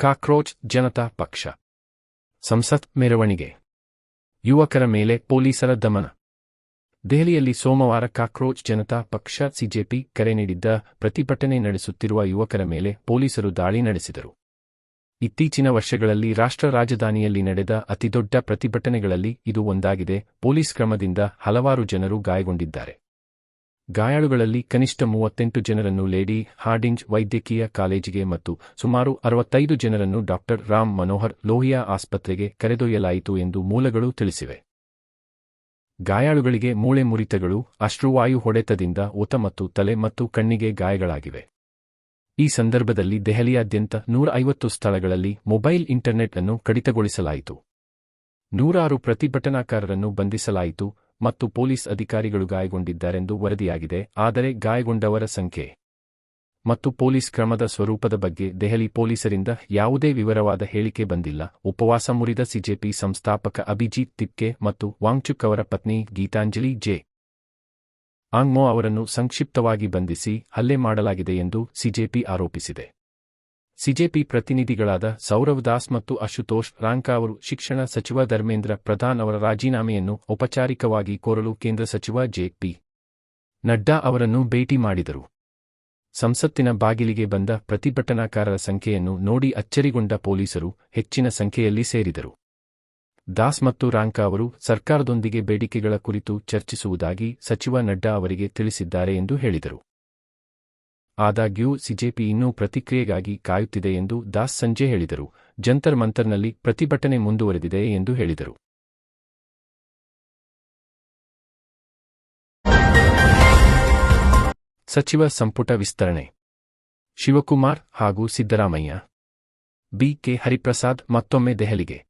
Cockroach Janata ಪಕ್ಷ ಸಂಸತ್ ಮೆರವಣಿಗೆ. ಯುವಕರ ಮೇಲೆ ಪೊಲೀಸರ ದಮನ. ದೆಹಲಿಯಲ್ಲಿ ಸೋಮವಾರ ಕಾಕ್ರೋಚ್ ಜನತಾ ಪಕ್ಷ ಸಿಜೆಪಿ ಕರೆ ನೀಡಿದ್ದ ಪ್ರತಿಭಟನೆ ನಡೆಸುತ್ತಿರುವ ಯುವಕರ ಮೇಲೆ ಪೊಲೀಸರು ದಾಳಿ ನಡೆಸಿದರು. ಇತ್ತೀಚಿನ ವರ್ಷಗಳಲ್ಲಿ ರಾಷ್ಟ್ರ ರಾಜಧಾನಿಯಲ್ಲಿ ನಡೆದ ಅತಿದೊಡ್ಡ ಪ್ರತಿಭಟನೆಗಳಲ್ಲಿ ಇದು ಒಂದಾಗಿದೆ. ಪೊಲೀಸ್ ಕ್ರಮದಿಂದ ಹಲವಾರು ಜನರು ಗಾಯಗೊಂಡಿದ್ದಾರೆ. ಗಾಯಾಳುಗಳಲ್ಲಿ ಕನಿಷ್ಠ 38 ಜನರನ್ನು ಲೇಡಿ ಹಾರ್ಡಿಂಜ್ ವೈದ್ಯಕೀಯ ಕಾಲೇಜಿಗೆ ಮತ್ತು ಸುಮಾರು 65 ಜನರನ್ನು ಡಾಕ್ಟರ್ ರಾಮ್ ಮನೋಹರ್ ಲೋಹಿಯಾ ಆಸ್ಪತ್ರೆಗೆ ಕರೆದೊಯ್ಯಲಾಯಿತು ಎಂದು ಮೂಲಗಳು ತಿಳಿಸಿವೆ. ಗಾಯಾಳುಗಳಿಗೆ ಮೂಳೆ ಮುರಿತಗಳು, ಅಶ್ರುವಾಯು ಹೊಡೆತದಿಂದ ಓತ ಮತ್ತು ತಲೆ ಮತ್ತು ಕಣ್ಣಿಗೆ ಗಾಯಗಳಾಗಿವೆ. ಈ ಸಂದರ್ಭದಲ್ಲಿ ದೆಹಲಿಯಾದ್ಯಂತ 150 ಸ್ಥಳಗಳಲ್ಲಿ ಮೊಬೈಲ್ ಇಂಟರ್ನೆಟ್ ಅನ್ನು ಕಡಿತಗೊಳಿಸಲಾಯಿತು. ನೂರಾರು ಪ್ರತಿಭಟನಾಕಾರರನ್ನು ಬಂಧಿಸಲಾಯಿತು ಮತ್ತು ಪೊಲೀಸ್ ಅಧಿಕಾರಿಗಳು ಗಾಯಗೊಂಡಿದ್ದಾರೆಂದು ವರದಿಯಾಗಿದೆ. ಆದರೆ ಗಾಯಗೊಂಡವರ ಸಂಖ್ಯೆ ಮತ್ತು ಪೊಲೀಸ್ ಕ್ರಮದ ಸ್ವರೂಪದ ಬಗ್ಗೆ ದೆಹಲಿ ಪೊಲೀಸರಿಂದ ಯಾವುದೇ ವಿವರವಾದ ಹೇಳಿಕೆ ಬಂದಿಲ್ಲ. ಉಪವಾಸ ಮುರಿದ ಸಿಜೆಪಿ ಸಂಸ್ಥಾಪಕ ಅಭಿಜಿತ್ ತಿಪ್ಕೆ ಮತ್ತು ವಾಂಗ್ಚುಕ್ ಅವರ ಪತ್ನಿ ಗೀತಾಂಜಲಿ ಜೆ. ಆಂಗ್ಮೋ ಅವರನ್ನು ಸಂಕ್ಷಿಪ್ತವಾಗಿ ಬಂಧಿಸಿ ಹಲ್ಲೆ ಮಾಡಲಾಗಿದೆ ಎಂದು ಸಿಜೆಪಿ ಆರೋಪಿಸಿದೆ. ಸಿಜೆಪಿ ಪ್ರತಿನಿಧಿಗಳಾದ ಸೌರವ್ ದಾಸ್ ಮತ್ತು ಅಶುತೋಷ್ ರಾಂಕಾ ಅವರು ಶಿಕ್ಷಣ ಸಚಿವ ಧರ್ಮೇಂದ್ರ ಪ್ರಧಾನ್ ಅವರ ರಾಜೀನಾಮೆಯನ್ನು ಔಪಚಾರಿಕವಾಗಿ ಕೋರಲು ಕೇಂದ್ರ ಸಚಿವ ಜೆ.ಪಿ. ನಡ್ಡಾ ಅವರನ್ನು ಭೇಟಿ ಮಾಡಿದರು. ಸಂಸತ್ತಿನ ಬಾಗಿಲಿಗೆ ಬಂದ ಪ್ರತಿಭಟನಾಕಾರರ ಸಂಖ್ಯೆಯನ್ನು ನೋಡಿ ಅಚ್ಚರಿಗೊಂಡ ಪೊಲೀಸರು ಹೆಚ್ಚಿನ ಸಂಖ್ಯೆಯಲ್ಲಿ ಸೇರಿದರು. ದಾಸ್ ಮತ್ತು ರಾಂಕಾ ಅವರು ಸರ್ಕಾರದೊಂದಿಗೆ ಬೇಡಿಕೆಗಳ ಕುರಿತು ಚರ್ಚಿಸುವುದಾಗಿ ಸಚಿವ ನಡ್ಡಾ ಅವರಿಗೆ ತಿಳಿಸಿದ್ದಾರೆ ಎಂದು ಹೇಳಿದರು. ಆದಾಗ್ಯೂ ಸಿಜೆಪಿ ಇನ್ನೂ ಪ್ರತಿಕ್ರಿಯೆಗಾಗಿ ಕಾಯುತ್ತಿದೆ ಎಂದು ದಾಸ್ ಸಂಜೆ ಹೇಳಿದರು. ಜಂತರ್ ಮಂತರ್ನಲ್ಲಿ ಪ್ರತಿಭಟನೆ ಮುಂದುವರೆದಿದೆ ಎಂದು ಹೇಳಿದರು. ಸಚಿವ ಸಂಪುಟ ವಿಸ್ತರಣೆ. ಶಿವಕುಮಾರ್ ಹಾಗೂ ಸಿದ್ದರಾಮಯ್ಯ. ಬಿ.ಕೆ. ಹರಿಪ್ರಸಾದ್ ಮತ್ತೊಮ್ಮೆ ದೆಹಲಿಗೆ.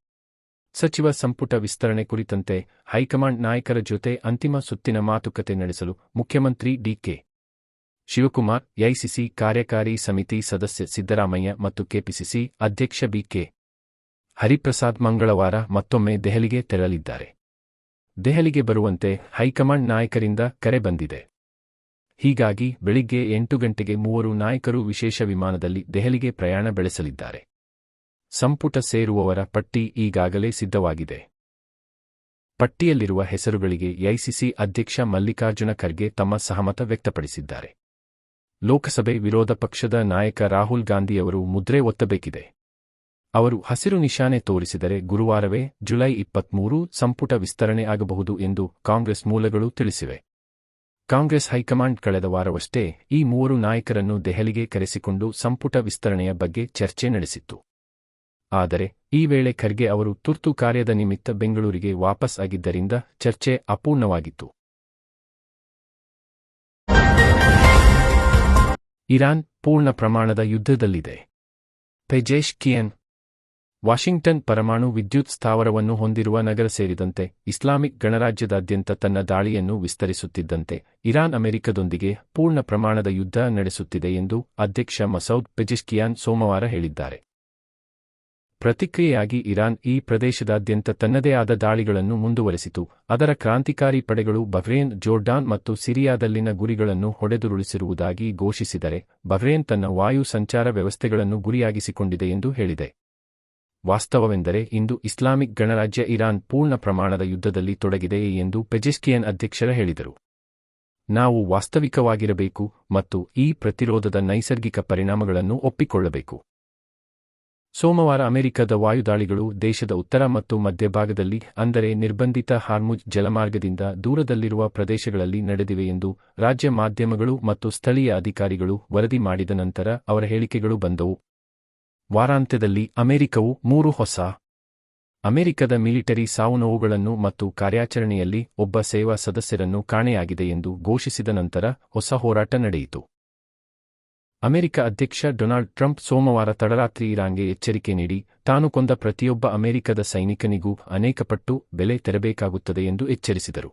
ಸಚಿವ ಸಂಪುಟ ವಿಸ್ತರಣೆ ಕುರಿತಂತೆ ಹೈಕಮಾಂಡ್ ನಾಯಕರ ಜೊತೆ ಅಂತಿಮ ಸುತ್ತಿನ ಮಾತುಕತೆ ನಡೆಸಲು ಮುಖ್ಯಮಂತ್ರಿ ಡಿ.ಕೆ. ಶಿವಕುಮಾರ್, ಎಐಸಿಸಿ ಕಾರ್ಯಕಾರಿ ಸಮಿತಿ ಸದಸ್ಯ ಸಿದ್ದರಾಮಯ್ಯ ಮತ್ತು ಕೆಪಿಸಿಸಿ ಅಧ್ಯಕ್ಷ ಬಿ.ಕೆ. ಹರಿಪ್ರಸಾದ್ ಮಂಗಳವಾರ ಮತ್ತೊಮ್ಮೆ ದೆಹಲಿಗೆ ತೆರಳಲಿದ್ದಾರೆ. ದೆಹಲಿಗೆ ಬರುವಂತೆ ಹೈಕಮಾಂಡ್ ನಾಯಕರಿಂದ ಕರೆ ಬಂದಿದೆ. ಹೀಗಾಗಿ ಬೆಳಿಗ್ಗೆ 8 ಗಂಟೆಗೆ ಮೂವರು ನಾಯಕರು ವಿಶೇಷ ವಿಮಾನದಲ್ಲಿ ದೆಹಲಿಗೆ ಪ್ರಯಾಣ ಬೆಳೆಸಲಿದ್ದಾರೆ. ಸಂಪುಟ ಸೇರುವವರ ಪಟ್ಟಿ ಈಗಾಗಲೇ ಸಿದ್ಧವಾಗಿದೆ. ಪಟ್ಟಿಯಲ್ಲಿರುವ ಹೆಸರುಗಳಿಗೆ ಎಐಸಿಸಿ ಅಧ್ಯಕ್ಷ ಮಲ್ಲಿಕಾರ್ಜುನ ಖರ್ಗೆ ತಮ್ಮ ಸಹಮತ ವ್ಯಕ್ತಪಡಿಸಿದ್ದಾರೆ. ಲೋಕಸಭೆ ವಿರೋಧ ಪಕ್ಷದ ನಾಯಕ ರಾಹುಲ್ ಗಾಂಧಿಯವರು ಮುದ್ರೆ ಒತ್ತಬೇಕಿದೆ. ಅವರು ಹಸಿರು ನಿಶಾನೆ ತೋರಿಸಿದರೆ ಗುರುವಾರವೇ ಜುಲೈ 23 ಸಂಪುಟ ವಿಸ್ತರಣೆ ಆಗಬಹುದು ಎಂದು ಕಾಂಗ್ರೆಸ್ ಮೂಲಗಳು ತಿಳಿಸಿವೆ. ಕಾಂಗ್ರೆಸ್ ಹೈಕಮಾಂಡ್ ಕಳೆದ ವಾರವಷ್ಟೇ ಈ ಮೂವರು ನಾಯಕರನ್ನು ದೆಹಲಿಗೆ ಕರೆಸಿಕೊಂಡು ಸಂಪುಟ ವಿಸ್ತರಣೆಯ ಬಗ್ಗೆ ಚರ್ಚೆ ನಡೆಸಿತ್ತು. ಆದರೆ ಈ ವೇಳೆ ಖರ್ಗೆ ಅವರು ತುರ್ತು ಕಾರ್ಯದ ನಿಮಿತ್ತ ಬೆಂಗಳೂರಿಗೆ ವಾಪಸ್ ಆಗಿದ್ದರಿಂದ ಚರ್ಚೆ ಅಪೂರ್ಣವಾಗಿತ್ತು. ಇರಾನ್ ಪೂರ್ಣ ಪ್ರಮಾಣದ ಯುದ್ಧದಲ್ಲಿದೆ. ಪೆಜೆಶ್ಕಿಯನ್. ವಾಷಿಂಗ್ಟನ್ ಪರಮಾಣು ವಿದ್ಯುತ್ ಸ್ಥಾವರವನ್ನು ಹೊಂದಿರುವ ನಗರ ಸೇರಿದಂತೆ ಇಸ್ಲಾಮಿಕ್ ಗಣರಾಜ್ಯದಾದ್ಯಂತ ತನ್ನ ದಾಳಿಯನ್ನು ವಿಸ್ತರಿಸುತ್ತಿದ್ದಂತೆ ಇರಾನ್ ಅಮೆರಿಕದೊಂದಿಗೆ ಪೂರ್ಣ ಪ್ರಮಾಣದ ಯುದ್ಧ ನಡೆಸುತ್ತಿದೆ ಎಂದು ಅಧ್ಯಕ್ಷ ಮಸೌದ್ ಪೆಜೆಶ್ಕಿಯಾನ್ ಸೋಮವಾರ ಹೇಳಿದ್ದಾರೆ. ಪ್ರತಿಕ್ರಿಯೆಯಾಗಿ ಇರಾನ್ ಈ ಪ್ರದೇಶದಾದ್ಯಂತ ತನ್ನದೇ ಆದ ದಾಳಿಗಳನ್ನು ಮುಂದುವರೆಸಿತು. ಅದರ ಕ್ರಾಂತಿಕಾರಿ ಪಡೆಗಳು ಬಹ್ರೇನ್, ಜೋರ್ಡಾನ್ ಮತ್ತು ಸಿರಿಯಾದಲ್ಲಿನ ಗುರಿಗಳನ್ನು ಹೊಡೆದುರುಳಿಸಿರುವುದಾಗಿ ಘೋಷಿಸಿದರೆ ಬಹ್ರೇನ್ ತನ್ನ ವಾಯು ಸಂಚಾರ ವ್ಯವಸ್ಥೆಗಳನ್ನು ಗುರಿಯಾಗಿಸಿಕೊಂಡಿದೆ ಎಂದು ಹೇಳಿದೆ. ವಾಸ್ತವವೆಂದರೆ ಇಂದು ಇಸ್ಲಾಮಿಕ್ ಗಣರಾಜ್ಯ ಇರಾನ್ ಪೂರ್ಣ ಪ್ರಮಾಣದ ಯುದ್ಧದಲ್ಲಿ ತೊಡಗಿದೆ ಎಂದು ಪೆಜೆಶ್ಕಿಯನ್ ಅಧ್ಯಕ್ಷರ ಹೇಳಿದರು. ನಾವು ವಾಸ್ತವಿಕವಾಗಿರಬೇಕು ಮತ್ತು ಈ ಪ್ರತಿರೋಧದ ನೈಸರ್ಗಿಕ ಪರಿಣಾಮಗಳನ್ನು ಒಪ್ಪಿಕೊಳ್ಳಬೇಕು. ಸೋಮವಾರ ಅಮೆರಿಕದ ವಾಯುದಾಳಿಗಳು ದೇಶದ ಉತ್ತರ ಮತ್ತು ಮಧ್ಯಭಾಗದಲ್ಲಿ, ಅಂದರೆ ನಿರ್ಬಂಧಿತ ಹಾರ್ಮುಜ್ ಜಲಮಾರ್ಗದಿಂದ ದೂರದಲ್ಲಿರುವ ಪ್ರದೇಶಗಳಲ್ಲಿ ನಡೆದಿವೆ ಎಂದು ರಾಜ್ಯ ಮಾಧ್ಯಮಗಳು ಮತ್ತು ಸ್ಥಳೀಯ ಅಧಿಕಾರಿಗಳು ವರದಿ ಮಾಡಿದ ನಂತರ ಅವರ ಹೇಳಿಕೆಗಳು ಬಂದವು. ವಾರಾಂತ್ಯದಲ್ಲಿ ಅಮೆರಿಕವು 3 ಹೊಸ ಅಮೆರಿಕದ ಮಿಲಿಟರಿ ಸಾವುನೋವುಗಳನ್ನು ಮತ್ತು ಕಾರ್ಯಾಚರಣೆಯಲ್ಲಿ ಒಬ್ಬ ಸೇವಾ ಸದಸ್ಯರನ್ನು ಕಾಣೆಯಾಗಿದೆ ಎಂದು ಘೋಷಿಸಿದ ನಂತರ ಹೊಸ ಹೋರಾಟ ನಡೆಯಿತು. ಅಮೆರಿಕ ಅಧ್ಯಕ್ಷ ಡೊನಾಲ್ಡ್ ಟ್ರಂಪ್ ಸೋಮವಾರ ತಡರಾತ್ರಿ ಇರಾನ್ಗೆ ಎಚ್ಚರಿಕೆ ನೀಡಿ ತಾನು ಕೊಂದ ಪ್ರತಿಯೊಬ್ಬ ಅಮೆರಿಕದ ಸೈನಿಕನಿಗೂ ಅನೇಕ ಪಟ್ಟು ಬೆಲೆ ತೆರಬೇಕಾಗುತ್ತದೆ ಎಂದು ಎಚ್ಚರಿಸಿದರು.